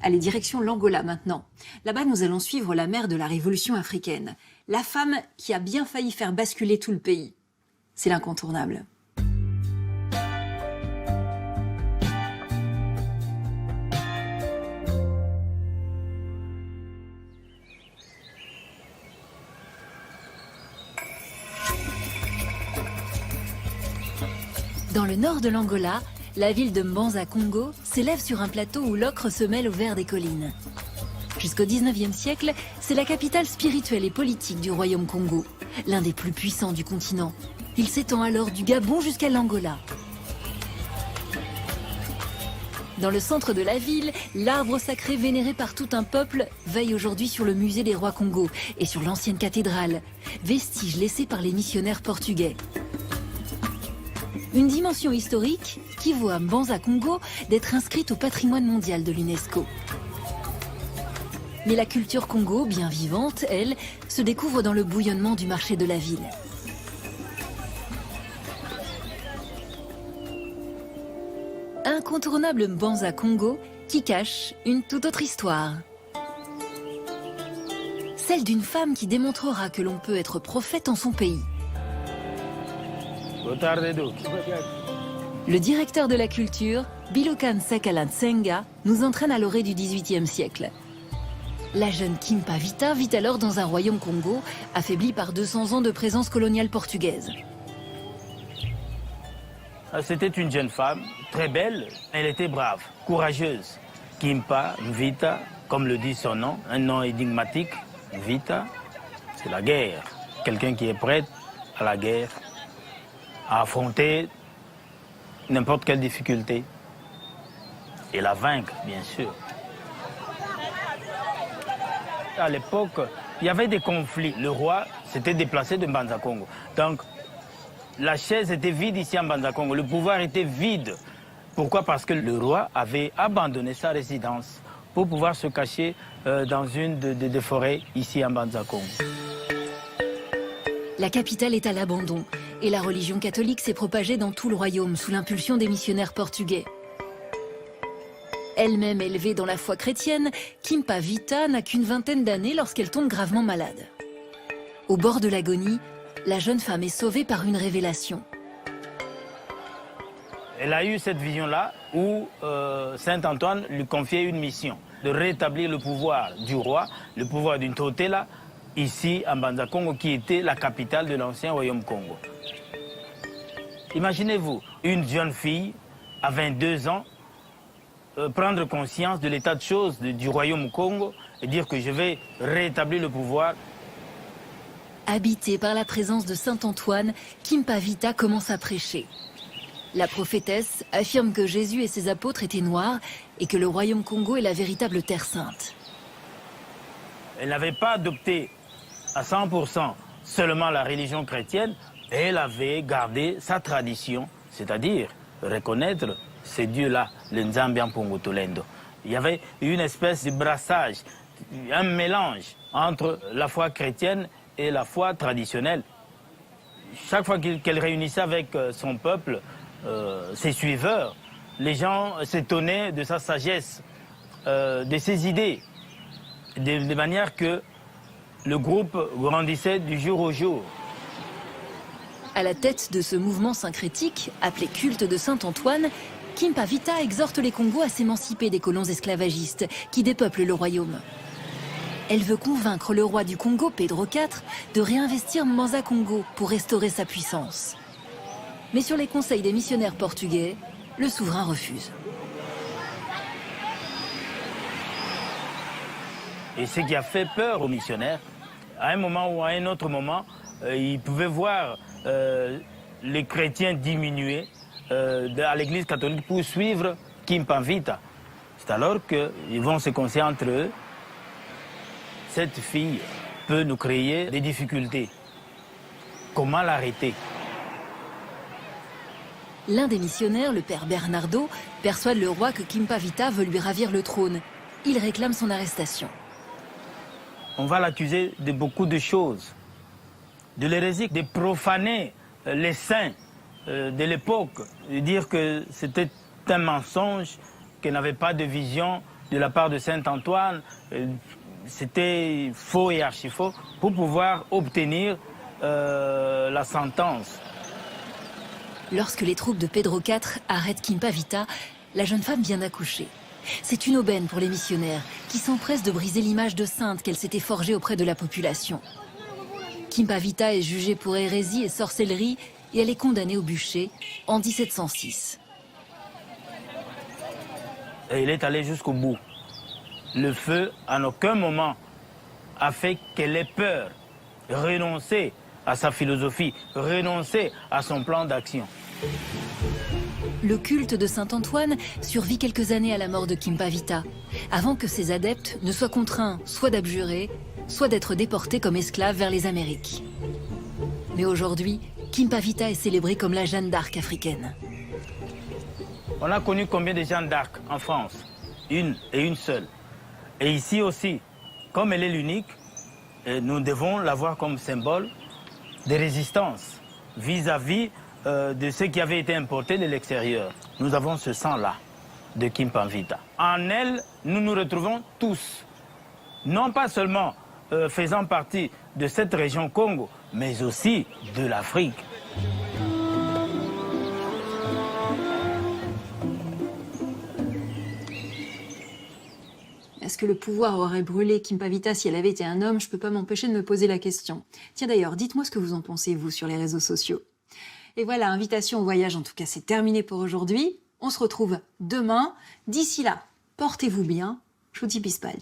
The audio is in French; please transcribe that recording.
Allez, direction l'Angola maintenant. Là-bas, nous allons suivre la mère de la révolution africaine. La femme qui a bien failli faire basculer tout le pays. C'est l'incontournable. Dans le nord de l'Angola, la ville de Mbanza Congo s'élève sur un plateau où l'ocre se mêle au vert des collines. Jusqu'au 19e siècle, c'est la capitale spirituelle et politique du royaume Congo, l'un des plus puissants du continent. Il s'étend alors du Gabon jusqu'à l'Angola. Dans le centre de la ville, l'arbre sacré vénéré par tout un peuple veille aujourd'hui sur le musée des rois Congo et sur l'ancienne cathédrale, vestige laissé par les missionnaires portugais. Une dimension historique qui vaut à Mbanza Congo d'être inscrite au patrimoine mondial de l'UNESCO. Mais la culture Congo, bien vivante, elle, se découvre dans le bouillonnement du marché de la ville. Incontournable Mbanza Congo qui cache une toute autre histoire. Celle d'une femme qui démontrera que l'on peut être prophète en son pays. Le directeur de la culture, Bilokan Sakala Nsenga, nous entraîne à l'orée du XVIIIe siècle. La jeune Kimpa Vita vit alors dans un royaume Congo, affaibli par 200 ans de présence coloniale portugaise. C'était une jeune femme, très belle, elle était brave, courageuse. Kimpa Vita, comme le dit son nom, un nom énigmatique, Vita, c'est la guerre. Quelqu'un qui est prêt à la guerre, à affronter n'importe quelle difficulté et la vaincre, bien sûr. À l'époque, il y avait des conflits. Le roi s'était déplacé de Mbanza Congo. Donc, la chaise était vide ici à Mbanza Congo. Le pouvoir était vide. Pourquoi? Parce que le roi avait abandonné sa résidence pour pouvoir se cacher dans une des forêts ici à Mbanza Congo. La capitale est à l'abandon et la religion catholique s'est propagée dans tout le royaume sous l'impulsion des missionnaires portugais. Elle-même élevée dans la foi chrétienne, Kimpa Vita n'a qu'une vingtaine d'années lorsqu'elle tombe gravement malade. Au bord de l'agonie, la jeune femme est sauvée par une révélation. Elle a eu cette vision-là où Saint Antoine lui confiait une mission, de rétablir le pouvoir du roi, le pouvoir d'une Totela, ici à Mbanza Congo, qui était la capitale de l'ancien royaume Congo. Imaginez-vous, une jeune fille à 22 ans, prendre conscience de l'état de choses du royaume Congo et dire que je vais rétablir le pouvoir. Habitée par la présence de Saint Antoine, Kimpa Vita commence à prêcher. La prophétesse affirme que Jésus et ses apôtres étaient noirs et que le royaume Congo est la véritable terre sainte. Elle n'avait pas adopté à 100% seulement la religion chrétienne, elle avait gardé sa tradition, c'est-à-dire reconnaître ces dieux-là, le Nzambian Pongotolendo. Il y avait une espèce de brassage, un mélange entre la foi chrétienne et la foi traditionnelle. Chaque fois qu'elle réunissait avec son peuple, ses suiveurs, les gens s'étonnaient de sa sagesse, de ses idées, de manière que le groupe grandissait du jour au jour. À la tête de ce mouvement syncrétique, appelé culte de Saint Antoine, Kimpa Vita exhorte les Congos à s'émanciper des colons esclavagistes qui dépeuplent le royaume. Elle veut convaincre le roi du Congo, Pedro IV, de réinvestir Mbanza Congo pour restaurer sa puissance. Mais sur les conseils des missionnaires portugais, le souverain refuse. Et ce qui a fait peur aux missionnaires, à un moment ou à un autre moment, ils pouvaient voir les chrétiens diminuer à l'église catholique pour suivre Kimpa Vita. C'est alors qu'ils vont se conseiller entre eux. Cette fille peut nous créer des difficultés. Comment l'arrêter? L'un des missionnaires, le père Bernardo, persuade le roi que Kimpa Vita veut lui ravir le trône. Il réclame son arrestation. On va l'accuser de beaucoup de choses. De l'hérésie, de profaner les saints de l'époque, de dire que c'était un mensonge, qu'elle n'avait pas de vision de la part de Saint-Antoine, c'était faux et archi-faux, pour pouvoir obtenir la sentence. Lorsque les troupes de Pedro IV arrêtent Kimpavita, la jeune femme vient d'accoucher. C'est une aubaine pour les missionnaires qui s'empressent de briser l'image de sainte qu'elle s'était forgée auprès de la population. Kimpavita est jugée pour hérésie et sorcellerie et elle est condamnée au bûcher en 1706. Et il est allé jusqu'au bout. Le feu, en aucun moment, a fait qu'elle ait peur, renoncer à sa philosophie, renoncer à son plan d'action. Le culte de Saint-Antoine survit quelques années à la mort de Kimpavita, avant que ses adeptes ne soient contraints soit d'abjurer, soit d'être déportés comme esclaves vers les Amériques. Mais aujourd'hui, Kimpavita est célébrée comme la Jeanne d'Arc africaine. On a connu combien de Jeanne d'Arc en France? Une et une seule. Et ici aussi, comme elle est l'unique, nous devons la voir comme symbole de résistance vis-à-vis de ce qui avait été importé de l'extérieur. Nous avons ce sang-là de Kimpavita. En elle, nous nous retrouvons tous, non pas seulement faisant partie de cette région Congo, mais aussi de l'Afrique. Est-ce que le pouvoir aurait brûlé Kimpavita si elle avait été un homme? Je ne peux pas m'empêcher de me poser la question. Tiens d'ailleurs, dites-moi ce que vous en pensez, vous, sur les réseaux sociaux. Et voilà, invitation au voyage, en tout cas, c'est terminé pour aujourd'hui. On se retrouve demain. D'ici là, portez-vous bien. Je vous dis bis bald.